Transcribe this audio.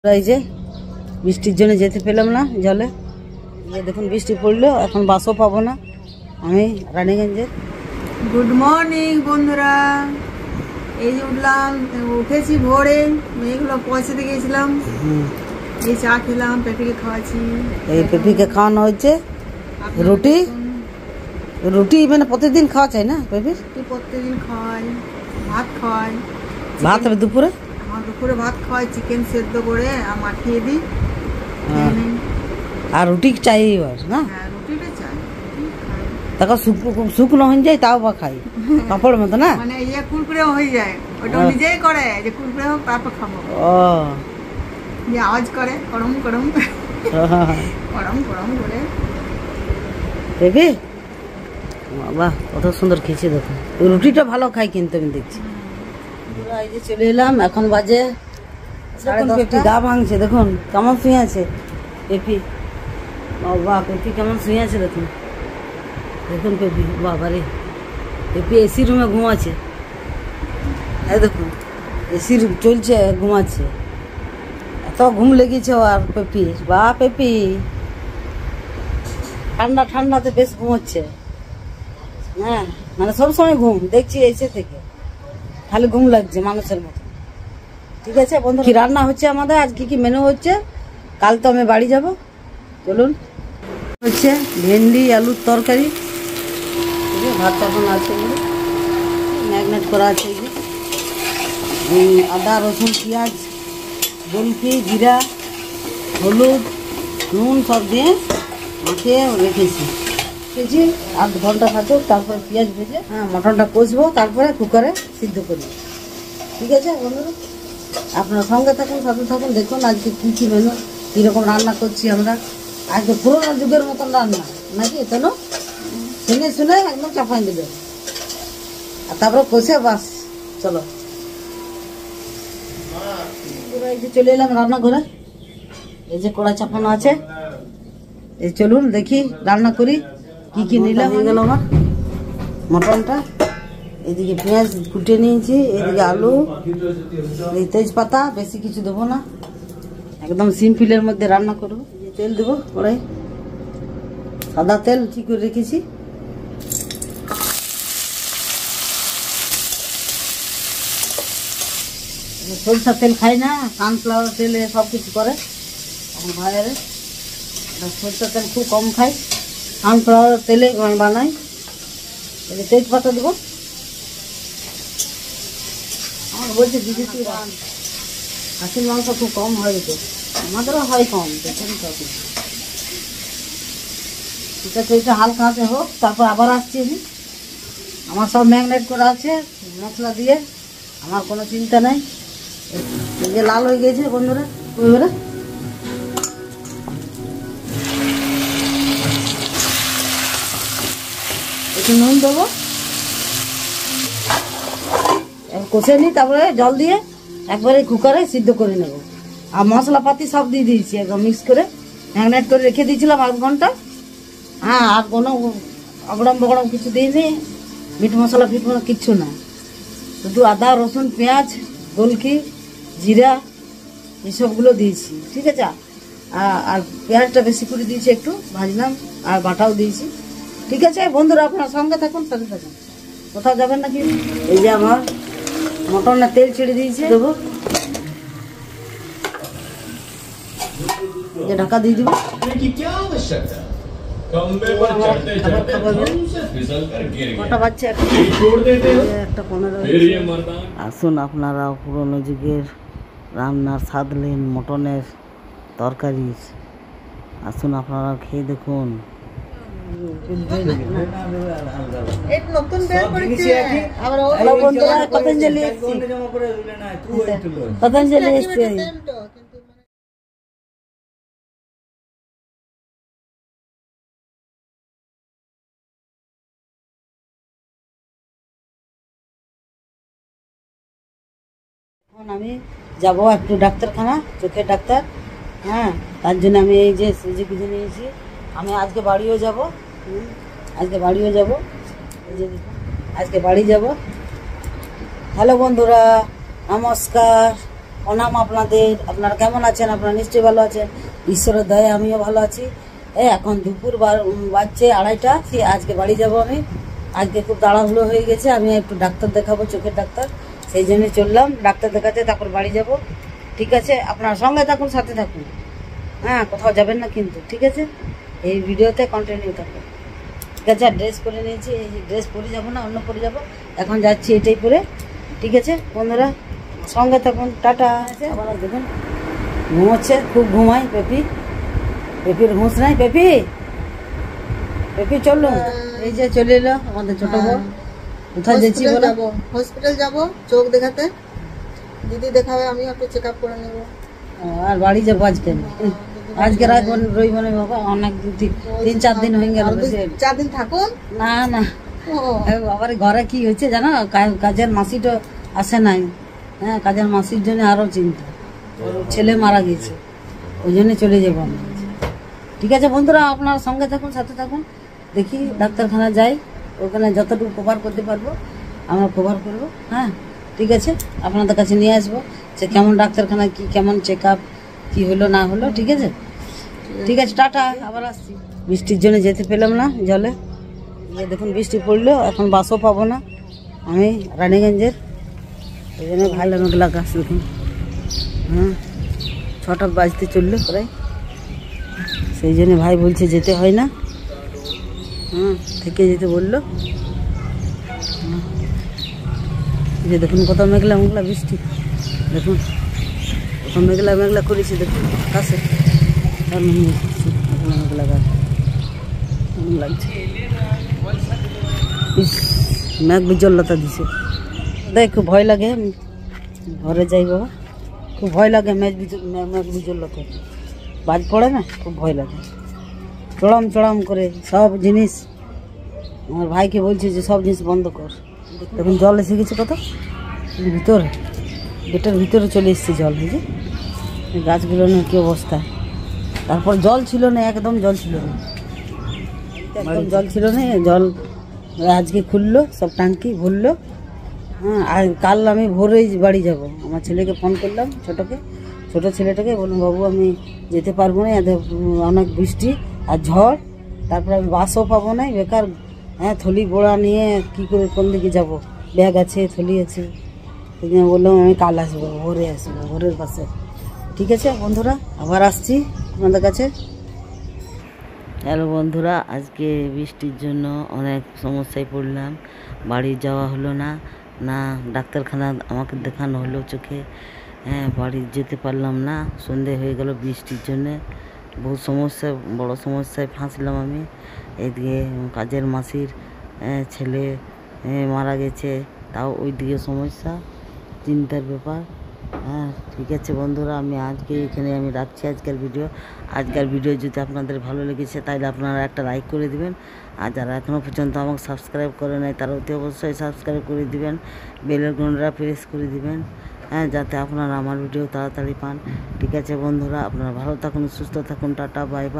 এই যে বৃষ্টির জন্য যেতে পেলাম না জলে। দেখুন বৃষ্টি পড়লো, এখন বাসও পাবো না। আমি রানীগঞ্জে। গুড মর্নিং বন্ধুরা, এই যে উঠলাম, উঠেছি ভোরে, মেয়েগুলো পৌঁছাতে গেছিলাম। এই চা খেলাম, পেপিকে খাওয়াচ্ছি। এই পেপিকে খাওয়ানো হচ্ছে রুটি। রুটি মানে প্রতিদিন খাওয়া চাই না পেপির? প্রত্যেকদিন খাওয়াই, ভাত খাওয়াই। ভাত হবে দুপুরে? আমার দুপুরে ভাত খাওয়াই, চিকেন সেদ্ধ করে আর মাখিয়ে দিই। আর রুটি চাই এবার না? হ্যাঁ, রুটিটা চাই। তাকে শুকনো হয়ে যায় তাও বা খাই, পাপড় মতো না? মানে ইয়ে কুরকুরে হয়ে যায়, ওটা নিজেই করে যে কুরকুরে হোক তারপর খাবো। ও যে আওয়াজ করে গরম গরম গরম গরম করে। পেপি বাবা কত সুন্দর খেয়েছে, দেখুন রুটিটা ভালো খাই কিন্তু আমি দেখছি। এই যে চলে এলাম, এখন বাজে 10:30। গা ভাঙছে, দেখুন কেমন শুয়ে আছে পেপি। বাবা পেপি কেমন শুয়ে আছে দেখুন, দেখুন পেপি। বাবা রে, পেপি এসি রুমে ঘুমাচ্ছে। এই দেখুন এসি চলছে, ঘুমাচ্ছে। এত ঘুম লেগেছে আর পেপি। বা পেপি ঠান্ডা ঠান্ডাতে বেশ ঘুমোচ্ছে। হ্যাঁ মানে সবসময় ঘুম দেখছি এসে থেকে, খালি ঘুম লাগছে মানুষের মতো। ঠিক আছে বন্ধু, কি রান্না হচ্ছে আমাদের আজ, কি কি মেনু হচ্ছে, কাল তো আমি বাড়ি যাব। চলুন, হচ্ছে ভেন্ডি আলুর তরকারি। ভাত এখন আছে, ম্যাগনেট করা আছে। এই যে আদা রসুন পেঁয়াজ গোলকি জিরা হলুদ নুন সব দিয়ে মাখিয়ে রেখেছি। 8 ঘন্টা থাকুক, তারপরে পেঁয়াজ ভেজে মটনটা কষবো, তারপরে কুকারে সিদ্ধ করবো। ঠিক আছে বন্ধুরা, আপনার সঙ্গে থাকুন, সাথে থাকুন, দেখুন আজকে কী কী মেনু, কীরকম রান্না করছি আমরা। আজকে পুরোনো যুগের মতন রান্না নাকি, কেন শুনে শুনে একদম চাপাই দেবে, আর তারপরে কষে বাস। চলো এই যে চলে এলাম রান্নাঘরে। এই যে কড়া চাপানো আছে, এই চলুন দেখি রান্না করি। কি কি নিলাম, হয়ে গেল আমার মটনটা। এদিকে পেঁয়াজ কুটে নিয়েছি, এদিকে আলু, এই তেজপাতা, বেশি কিছু দেবো না, একদম সিম্পলের মধ্যে রান্না করবো। তেল দেবো কড়াই, সাদা তেল ঠিক করে রেখেছি। সরষার তেল খাই না, সানফ্লাওয়ার তেলে সব কিছু করে এখন বাইরে। সরষার তেল খুব কম খাই, সানফ্লাওয়ার তেলে বানাই। তেজপাতা দেবো। আমার বলছে দিদি তুই খাসির মাংস খুব কম হয়, তো আমাদেরও হয় কম, দেখেন তো। ঠিক আছে, এটা হালকা হাতে হোক, তারপর আবার আসছি আমি। আমার সব ম্যাগনেট করা আছে মশলা দিয়ে, আমার কোনো চিন্তা নেই। এই যে লাল হয়ে গেছে বন্ধুরা, এবারে একটু নুন দেবো, কষে নিই, তারপরে জল দিয়ে একবারে কুকারে সিদ্ধ করে নেব। আর মশলাপাতি সব দিয়ে দিয়েছি, একদম মিক্স করে ম্যাগনেট করে রেখে দিয়েছিলাম 8 ঘন্টা। হ্যাঁ, আর কোনো অগড়ম বগড়ম কিছু দিইনি, মিট মশলা ফিট মশলা কিচ্ছু না, শুধু আদা রসুন পেঁয়াজ গোলকি জিরা এসবগুলো দিয়েছি। ঠিক আছে, আর পেঁয়াজটা বেশি করে দিয়েছি, একটু ভাজলাম, আর বাটাও দিয়েছি। ঠিক আছে বন্ধুরা, আপনার সঙ্গে থাকুন, সাথে থাকুন, কোথাও যাবেন নাকি। এই যে আমার মটনের তেল ছেড়ে দিয়েছে, দেবো, যে ঢাকা দিয়ে দিব। আসুন আপনারা পুরনো যুগের রান্নার স্বাদ নিন, মটনের তরকারি। আসুন আপনারা খেয়ে দেখুন। পতঞ্জলি এসছে। এখন আমি যাবো একটু ডাক্তারখানা, চোখের ডাক্তার। হ্যাঁ, তার জন্য আমি এই যে সুজি কিছু নিয়েছি। আমি আজকে বাড়িও যাব, আজকে বাড়িও যাব। এই যে আজকে বাড়ি যাব। হ্যালো বন্ধুরা, নমস্কার। প্রণাম আপনাদের। আপনারা কেমন আছেন? আপনারা নিশ্চয়ই ভালো আছেন। ঈশ্বরের দয়ায় আমিও ভালো আছি। এখন দুপুর বাজছে 2:30। আজকে বাড়ি যাব আমি। আজকে খুব তাড়াহুড়ো হয়ে গেছে, আমি একটু ডাক্তার দেখাবো, চোখের ডাক্তার, সেই জন্য চললাম ডাক্তার দেখাতে, তারপর বাড়ি যাব। ঠিক আছে, আপনার সঙ্গে থাকুন, সাথে থাকুন, হ্যাঁ, কোথাও যাবেন না কিন্তু, ঠিক আছে? এই ভিডিওতে কন্টিনিউ থাকুন, ঠিক আছে? আর ড্রেস করে নিয়েছি, এই ড্রেস পরে যাবো না, অন্য পরে যাব। এখন যাচ্ছি এটাই পরে, ঠিক আছে বন্ধুরা? সঙ্গে থাকুন, টাটা। আবার দেখুন ঘুমোচ্ছে, খুব ঘুমাই পেপির হুঁশ নাই। পেপি চলুন, এই যে চলে এলো আমাদের ছোট বউ। কোথায় যাচ্ছি বলো? হসপিটাল যাব চোখ দেখাতে, দিদি দেখাবে, আমি একটু চেক আপ করে নেবো। আর বাড়ি যাবো আজকে রাত রইবনে বাবা, অনেক 3-4 দিন হয়ে গেল। 4 দিন থাকুন না বাবার ঘরে কি হয়েছে জানো? কাজের মাসিটা আসে নাই, হ্যাঁ, কাজের মাসির জন্য আরো চিন্তা, ওর ছেলে মারা গেছে, ওই জন্য চলে যাবো আমি। ঠিক আছে বন্ধুরা, আপনার সঙ্গে থাকুন, সাথে থাকুন, দেখি ডাক্তারখানা যাই, ওখানে যতটুকু কভার করতে পারবো আমরা কভার করবো, হ্যাঁ, ঠিক আছে? আপনাদের কাছে নিয়ে আসবো যে কেমন ডাক্তারখানা, কি কেমন চেক আপ, কী হলো না হলো, ঠিক আছে? ঠিক আছে, টাটা, আবার আসছি। বৃষ্টির জন্য যেতে পেলাম না জলে, দেখুন বৃষ্টি পড়লো, এখন বাসও পাবো না আমি রানীগঞ্জের, এই জন্য ভালো মেঘলা গাছ দেখুন, হ্যাঁ, 6টা বাজতে চললো প্রায়, সেই জন্য ভাই বলছে যেতে হয় না, হ্যাঁ, থেকে যেতে বললো। যে দেখুন কত মেঘলা বৃষ্টি, দেখুন কত মেঘলা করেছি, দেখুন কাছে মেঘলা গাছ লাগছে, মেঘ বিজল্লতা দিছে, দেখ খুব ভয় লাগে, ঘরে যাই বাবা, খুব ভয় লাগে মেঘ বিজল্লতা, বাজ পড়ে না, খুব ভয় লাগে, চড়াম করে সব জিনিস। আমার ভাইকে বলছে যে সব জিনিস বন্ধ কর। দেখুন জল এসে গেছে কত ভিতরে, গেটের ভিতরে চলে এসছে জল, বুঝি গাছগুলো না কি অবস্থা। তারপর জল ছিল না, একদম জল ছিল না, জল আজকে খুললো, সব টাঙ্কি ভরলো, হ্যাঁ। আর কাল আমি ভোরেই বাড়ি যাব। আমার ছেলেকে ফোন করলাম, ছোট ছেলেটাকে, বললাম বাবু আমি যেতে পারবো না, এদের অনেক বৃষ্টি আর ঝড়, তারপরে আমি বাসও পাবো না, বেকার, হ্যাঁ, থলি বোড়া নিয়ে কী করে কোন দিকে যাবো, ব্যাগ আছে, থলি আছে, সেই জন্য বললাম আমি কাল আসবো, ভোরে আসবো, ভোরের পাশে। ঠিক আছে বন্ধুরা, আবার আসছি আপনাদের কাছে। হ্যালো বন্ধুরা, আজকে বৃষ্টির জন্য অনেক সমস্যায় পড়লাম, বাড়ি যাওয়া হলো না, ডাক্তারখানা আমাকে দেখানো হলো চোখে, হ্যাঁ, বাড়ি যেতে পারলাম না, সন্ধে হয়ে গেল বৃষ্টির জন্যে, বহুত সমস্যা, বড় সমস্যায় ফাঁসলাম আমি। এদিকে কাজের মাসির ছেলে মারা গেছে, তাও ওইদিকে সমস্যা, চিন্তার ব্যাপার, হ্যাঁ। ঠিক আছে বন্ধুরা, আমি আজকে এখানে আমি রাখছি আজকের ভিডিও যদি আপনাদের ভালো লেগেছে তাহলে আপনারা একটা লাইক করে দিবেন, আর যারা এখনও পর্যন্ত আমাকে সাবস্ক্রাইব করে নাই তারা অতি অবশ্যই সাবস্ক্রাইব করে দিবেন, বেলের ঘন্টা প্রেস করে দিবেন, হ্যাঁ, যাতে আপনারা আমার ভিডিও তাড়াতাড়ি পান। ঠিক আছে বন্ধুরা, আপনারা ভালো থাকুন, সুস্থ থাকুন, টাটা, বাই বাই।